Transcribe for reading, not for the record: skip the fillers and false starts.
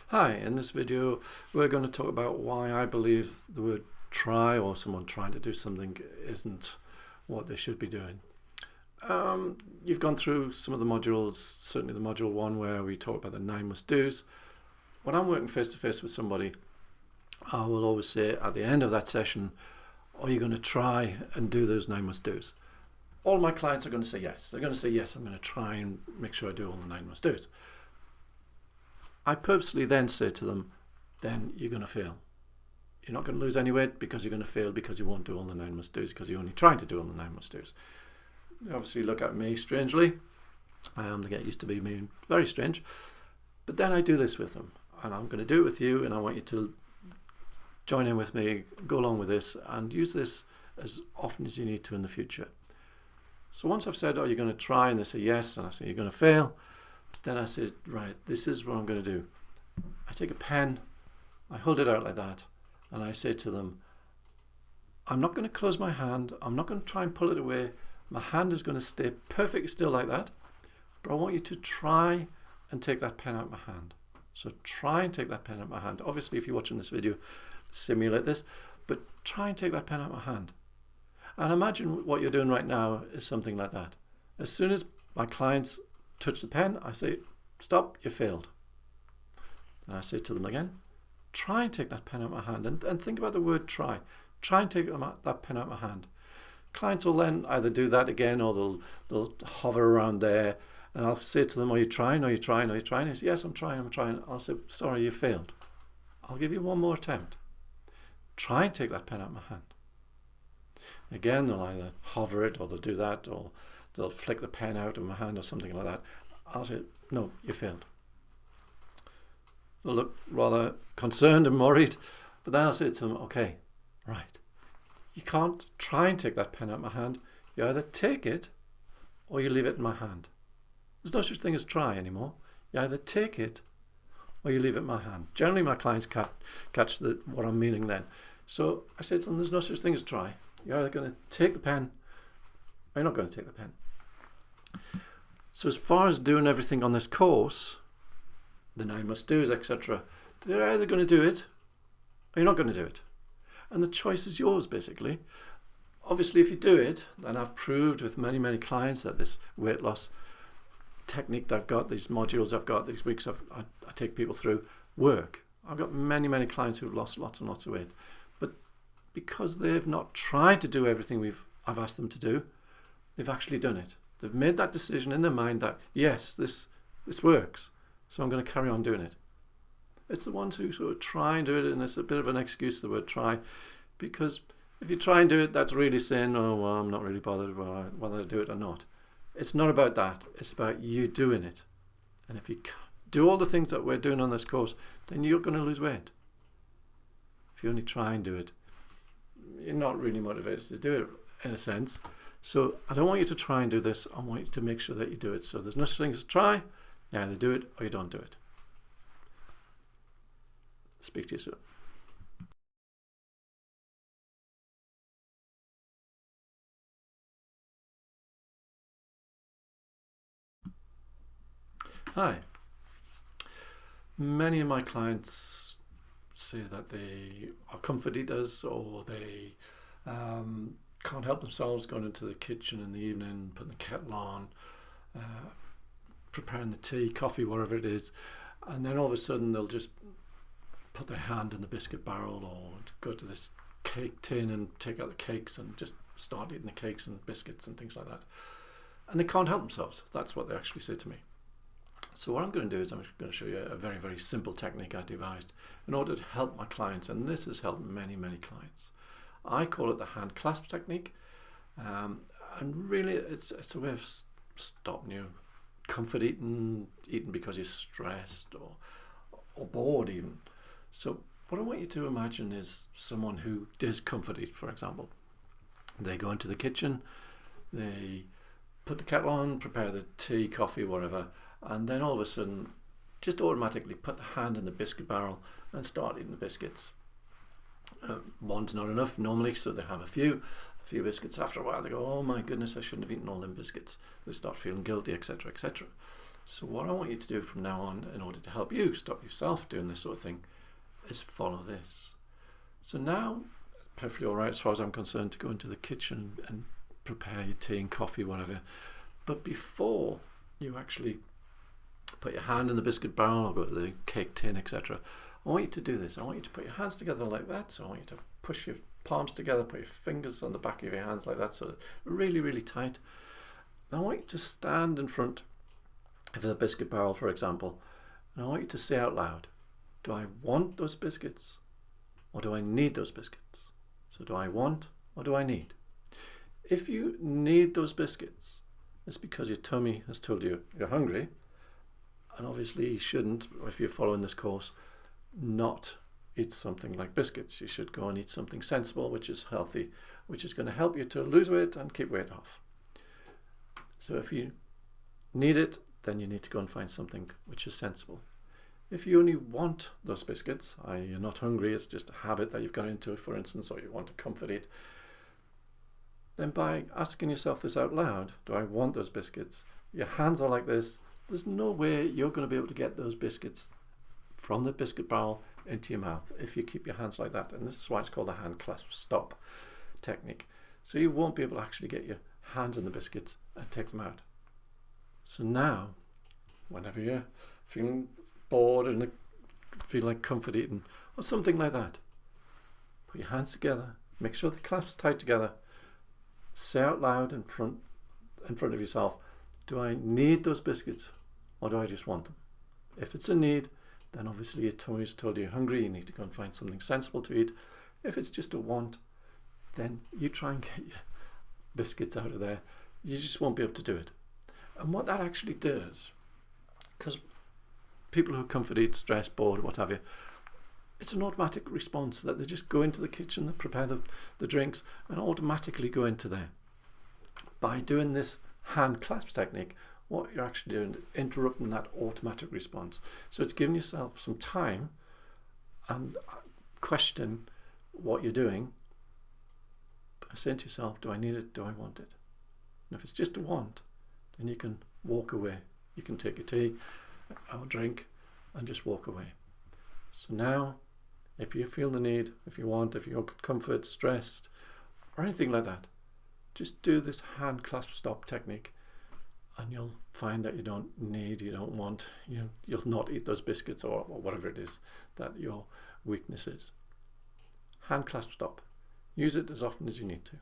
Hi, in this video we're going to talk about why I believe the word try or someone trying to do something isn't what they should be doing. You've gone through some of the modules, certainly the module 1 where we talk about the 9 must-dos. When I'm working face to face with somebody, I will always say at the end of that session, are you going to try and do those 9 must-dos? All my clients are going to say yes. They're going to say yes, I'm going to try and make sure I do all the 9 must-dos. I purposely then say to them, then you're going to fail. You're not going to lose any weight because you're going to fail because you won't do all the 9 must-dos because you're only trying to do all the 9 must-dos. You obviously look at me strangely. They get used to being very strange. But then I do this with them, and I'm going to do it with you, and I want you to join in with me, go along with this, and use this as often as you need to in the future. So once I've said, oh, you're going to try, and they say yes, and I say, you're going to fail, then I say, right, this is what I'm going to do. I take a pen, I hold it out like that, and I say to them, I'm not going to close my hand, I'm not going to try and pull it away, my hand is going to stay perfectly still like that, but I want you to try and take that pen out of my hand. So try and take that pen out of my hand. Obviously, if you're watching this video, simulate this, but try and take that pen out of my hand. And imagine what you're doing right now is something like that. As soon as my clients touch the pen, I say, stop, you failed. And I say to them again, try and take that pen out of my hand, and think about the word try. Try and take that pen out of my hand. Clients will then either do that again, or they'll hover around there, and I'll say to them, are you trying, are you trying, are you trying? They say, yes, I'm trying. I'll say, sorry, you failed. I'll give you one more attempt. Try and take that pen out of my hand. Again, they'll either hover it, or they'll do that, or they'll flick the pen out of my hand or something like that. I'll say, no, you failed. They'll look rather concerned and worried, but then I'll say to them, okay, right, you can't try and take that pen out of my hand. You either take it or you leave it in my hand. There's no such thing as try anymore. You either take it or you leave it in my hand. Generally, my clients catch what I'm meaning then. So I say to them, there's no such thing as try. You're either going to take the pen or you're not going to take the pen. So as far as doing everything on this course, the 9 must-dos, etc., they're either going to do it or you're not going to do it. And the choice is yours, basically. Obviously, if you do it, then I've proved with many, many clients that this weight loss technique that I've got, these modules I've got, these weeks I take people through, work. I've got many, many clients who've lost lots and lots of weight. But because they've not tried to do everything I've asked them to do, they've actually done it. They've made that decision in their mind that, yes, this works, so I'm going to carry on doing it. It's the ones who sort of try and do it, and it's a bit of an excuse, the word try, because if you try and do it, that's really saying, oh, well, I'm not really bothered whether I do it or not. It's not about that. It's about you doing it. And if you do all the things that we're doing on this course, then you're going to lose weight. If you only try and do it, you're not really motivated to do it, in a sense. So I don't want you to try and do this. I want you to make sure that you do it. So there's no such thing as try. You either do it or you don't do it. Speak to you soon. Hi. Many of my clients say that they are comfort eaters, or they can't help themselves going into the kitchen in the evening, putting the kettle on, preparing the tea, coffee, whatever it is, and then all of a sudden they'll just put their hand in the biscuit barrel or go to this cake tin and take out the cakes and just start eating the cakes and biscuits and things like that. And they can't help themselves. That's what they actually say to me. So what I'm going to do is I'm going to show you a very, very simple technique I devised in order to help my clients, and this has helped many, many clients. I call it the hand clasp technique, and really it's a way of stopping you comfort eating because you're stressed or bored even. So what I want you to imagine is someone who does comfort eat, for example. They go into the kitchen, they put the kettle on, prepare the tea, coffee, whatever, and then all of a sudden just automatically put the hand in the biscuit barrel and start eating the biscuits. One's not enough normally, so they have a few biscuits. After a while they go, oh my goodness, I shouldn't have eaten all them biscuits. They start feeling guilty, etc., etc. So what I want you to do from now on, in order to help you stop yourself doing this sort of thing, is follow this. So now, it's perfectly all right as far as I'm concerned to go into the kitchen and prepare your tea and coffee, whatever. But before you actually put your hand in the biscuit barrel or go to the cake tin, etc., I want you to do this. I want you to put your hands together like that. So I want you to push your palms together, put your fingers on the back of your hands like that, so really, really tight. I want you to stand in front of the biscuit barrel, for example, and I want you to say out loud, do I want those biscuits or do I need those biscuits? So do I want or do I need? If you need those biscuits, it's because your tummy has told you you're hungry, and obviously you shouldn't, if you're following this course, not eat something like biscuits. You should go and eat something sensible, which is healthy, which is going to help you to lose weight and keep weight off. So if you need it, then you need to go and find something which is sensible. If you only want those biscuits, i.e. you're not hungry, it's just a habit that you've got into, for instance, or you want to comfort eat, then by asking yourself this out loud, do I want those biscuits? Your hands are like this. There's no way you're going to be able to get those biscuits from the biscuit barrel into your mouth if you keep your hands like that. And this is why it's called the hand clasp stop technique. So you won't be able to actually get your hands in the biscuits and take them out. So now, whenever you're feeling bored and feel like comfort eating or something like that, put your hands together, make sure the clasps tight together, say out loud in front of yourself, do I need those biscuits or do I just want them? If it's a need, then obviously your tummy's told you you're hungry, you need to go and find something sensible to eat. If it's just a want, then you try and get your biscuits out of there. You just won't be able to do it. And what that actually does, because people who comfort eat, stressed, bored, what have you, it's an automatic response that they just go into the kitchen, they prepare the drinks and automatically go into there. By doing this hand clasp technique, what you're actually doing is interrupting that automatic response. So it's giving yourself some time and question what you're doing by saying to yourself, do I need it, do I want it? And if it's just a want, then you can walk away. You can take your tea or drink and just walk away. So now, if you feel the need, if you want, if you're comfort, stressed, or anything like that, just do this hand clasp stop technique and you'll find that you don't need, you don't want, you'll not eat those biscuits or whatever it is that your weakness is. Hand clasp stop. Use it as often as you need to.